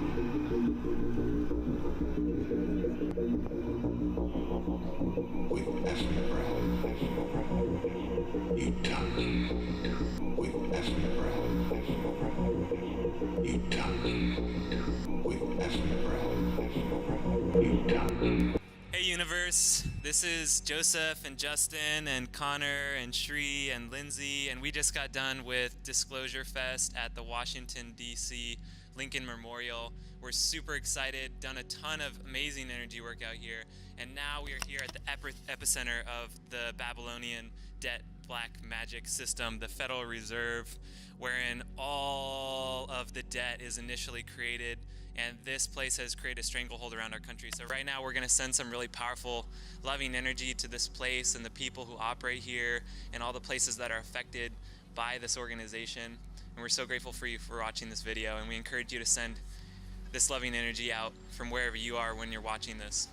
With every breath you touch, with every breath you touch, with every breath you touch. Hey universe, this is Joseph and Justin and Connor and Shri and Lindsay, and we just got done with Disclosure Fest at the Washington DC Lincoln Memorial. We're super excited, done a ton of amazing energy work out here, and now we are here at the epicenter of the Babylonian debt black magic system, the Federal Reserve, wherein all of the debt is initially created, and this place has created a stranglehold around our country. So right now we're going to send some really powerful, loving energy to this place and the people who operate here and all the places that are affected by this organization. And we're so grateful for you for watching this video, and we encourage you to send this loving energy out from wherever you are when you're watching this.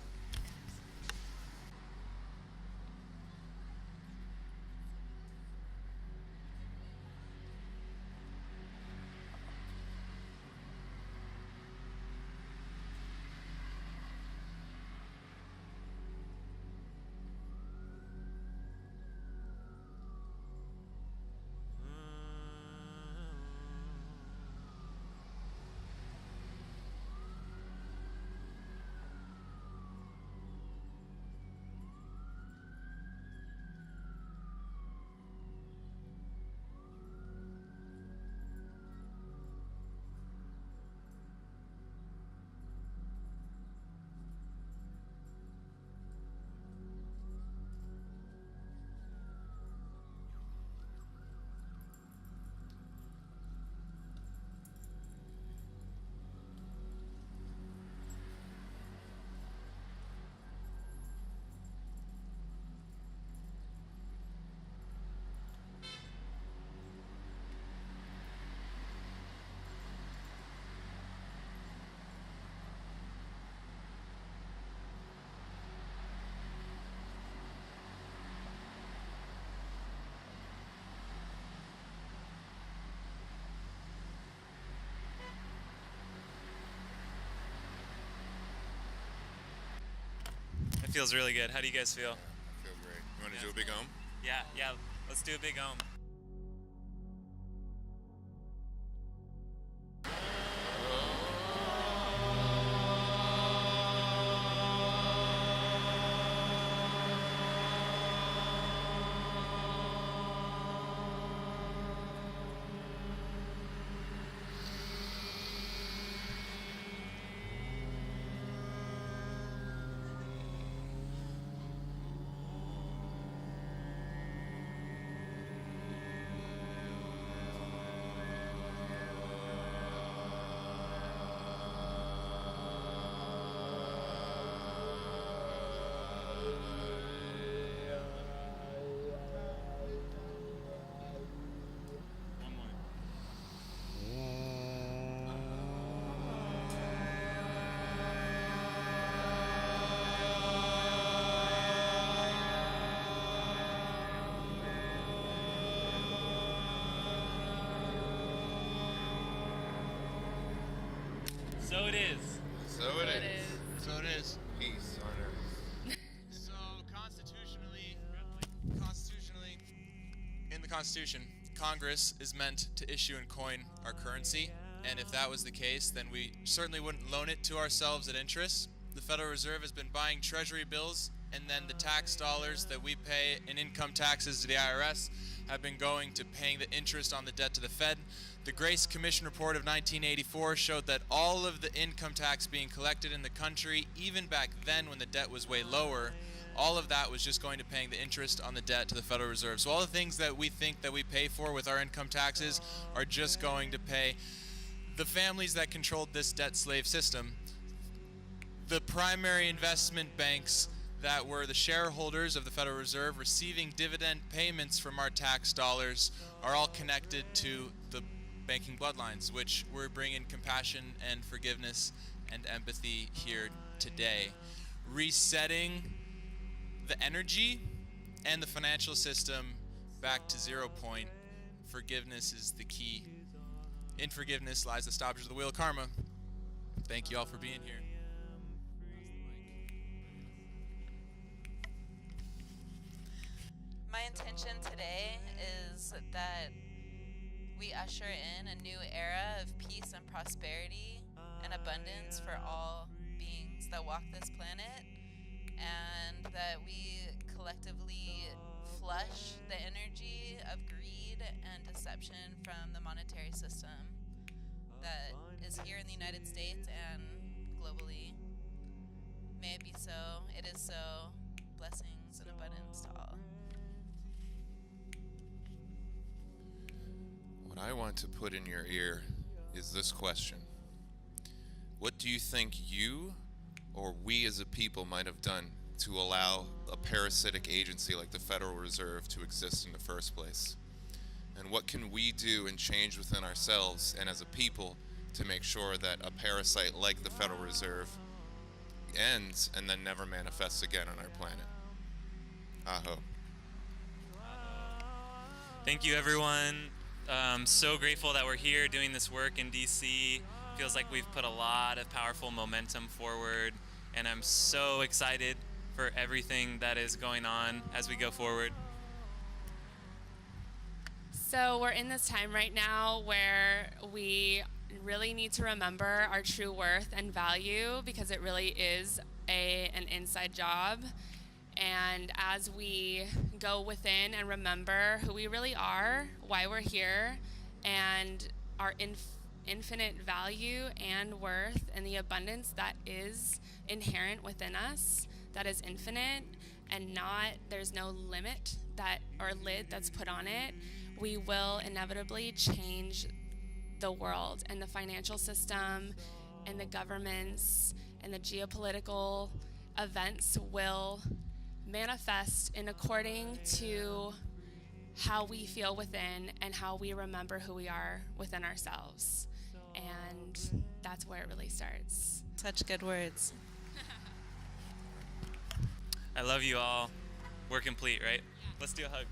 It feels really good. How do you guys feel? I feel great. You want to do a big ohm? Yeah, let's do a big ohm. So it is. So it is. So it is. Peace on earth. So constitutionally, in the Constitution, Congress is meant to issue and coin our currency, and if that was the case, then we certainly wouldn't loan it to ourselves at interest. The Federal Reserve has been buying treasury bills, and then the tax dollars that we pay in income taxes to the IRS have been going to paying the interest on the debt to the Fed. The Grace Commission report of 1984 showed that all of the income tax being collected in the country, even back then when the debt was way lower, all of that was just going to paying the interest on the debt to the Federal Reserve. So all the things that we think that we pay for with our income taxes are just going to pay the families that controlled this debt slave system. The primary investment banks that were the shareholders of the Federal Reserve receiving dividend payments from our tax dollars are all connected to the banking bloodlines, which we're bringing compassion and forgiveness and empathy here today. Resetting the energy and the financial system back to 0 point. Forgiveness is the key. In forgiveness lies the stoppage of the wheel of karma. Thank you all for being here. My intention today is that we usher in a new era of peace and prosperity and abundance for all beings that walk this planet, and that we collectively flush the energy of greed and deception from the monetary system that is here in the United States and globally. May it be so. It is so. Blessings and abundance to all. What I want to put in your ear is this question. What do you think you or we as a people might have done to allow a parasitic agency like the Federal Reserve to exist in the first place? And what can we do and change within ourselves and as a people to make sure that a parasite like the Federal Reserve ends and then never manifests again on our planet? Aho. Thank you, everyone. So grateful that we're here doing this work in DC. Feels like we've put a lot of powerful momentum forward, and I'm so excited for everything that is going on as we go forward. So we're in this time right now where we really need to remember our true worth and value, because it really is an inside job. And as we go within and remember who we really are, why we're here, and our infinite value and worth, and the abundance that is inherent within us, that is infinite, and there's no limit or lid that's put on it, we will inevitably change the world and the financial system and the governments and the geopolitical events will manifest in according to how we feel within and how we remember who we are within ourselves. And that's where it really starts. Such good words. I love you all. We're complete, right? Let's do a hug.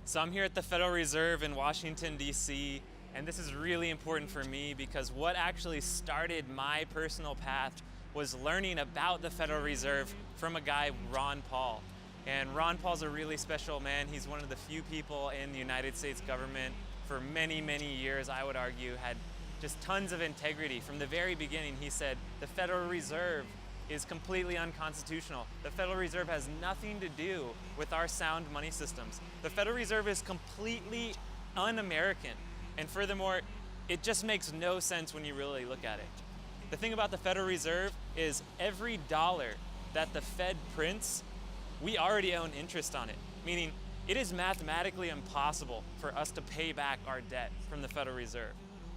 So I'm here at the Federal Reserve in Washington, D.C., and this is really important for me because what actually started my personal path was learning about the Federal Reserve from a guy, Ron Paul. And Ron Paul's a really special man. He's one of the few people in the United States government for many, many years, I would argue, had just tons of integrity. From the very beginning, he said, the Federal Reserve is completely unconstitutional. The Federal Reserve has nothing to do with our sound money systems. The Federal Reserve is completely un-American. And furthermore, it just makes no sense when you really look at it. The thing about the Federal Reserve is every dollar that the Fed prints, we already own interest on it. Meaning, it is mathematically impossible for us to pay back our debt from the Federal Reserve.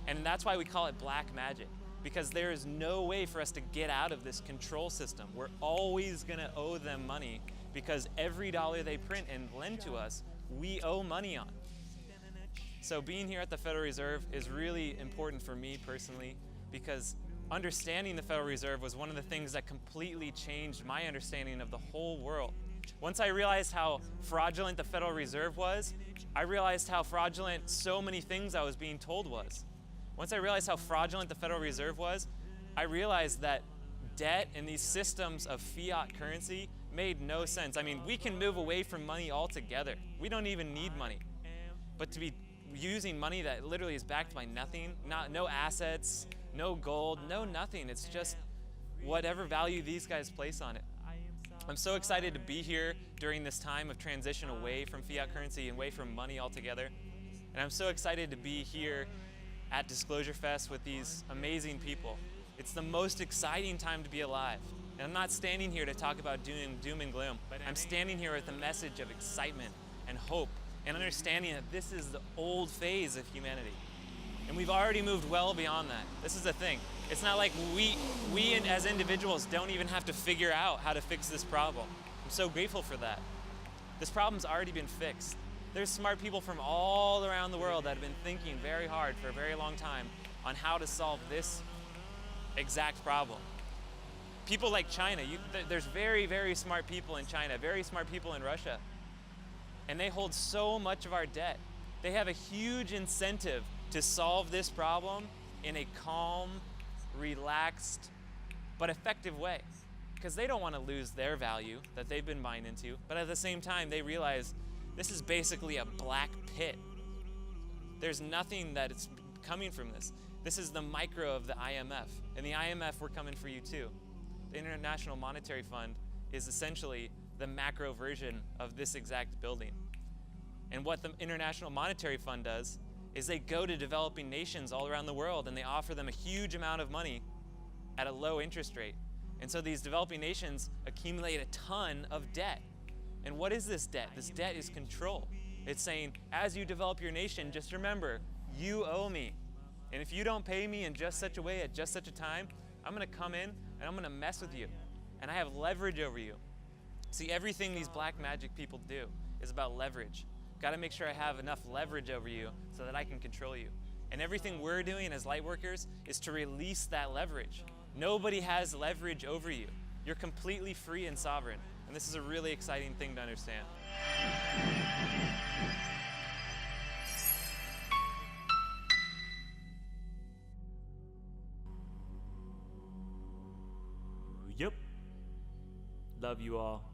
And that's why we call it black magic. Because there is no way for us to get out of this control system. We're always gonna owe them money because every dollar they print and lend to us, we owe money on. So being here at the Federal Reserve is really important for me personally because understanding the Federal Reserve was one of the things that completely changed my understanding of the whole world. Once I realized how fraudulent the Federal Reserve was, I realized how fraudulent so many things I was being told was. Once I realized how fraudulent the Federal Reserve was, I realized that debt and these systems of fiat currency made no sense. I mean, we can move away from money altogether. We don't even need money. But to be using money that literally is backed by nothing, no assets, no gold, no nothing. It's just whatever value these guys place on it. I'm so excited to be here during this time of transition away from fiat currency and away from money altogether. And I'm so excited to be here at Disclosure Fest with these amazing people. It's the most exciting time to be alive. And I'm not standing here to talk about doom and gloom. I'm standing here with a message of excitement and hope and understanding that this is the old phase of humanity. And we've already moved well beyond that. This is the thing. It's not like we as individuals don't even have to figure out how to fix this problem. I'm so grateful for that. This problem's already been fixed. There's smart people from all around the world that have been thinking very hard for a very long time on how to solve this exact problem. People like China, there's very, very smart people in China, very smart people in Russia, and they hold so much of our debt. They have a huge incentive to solve this problem in a calm, relaxed, but effective way, because they don't want to lose their value that they've been buying into, but at the same time, they realize this is basically a black pit. There's nothing that is coming from this. This is the micro of the IMF, and the IMF, we're coming for you too. The International Monetary Fund is essentially the macro version of this exact building. And what the International Monetary Fund does is they go to developing nations all around the world and they offer them a huge amount of money at a low interest rate. And so these developing nations accumulate a ton of debt. And what is this debt? This debt is control. It's saying, as you develop your nation, just remember, you owe me. And if you don't pay me in just such a way at just such a time, I'm gonna come in and I'm gonna mess with you. And I have leverage over you. See, everything these black magic people do is about leverage. Gotta make sure I have enough leverage over you so that I can control you. And everything we're doing as light workers is to release that leverage. Nobody has leverage over you. You're completely free and sovereign. And this is a really exciting thing to understand. Yep. Love you all.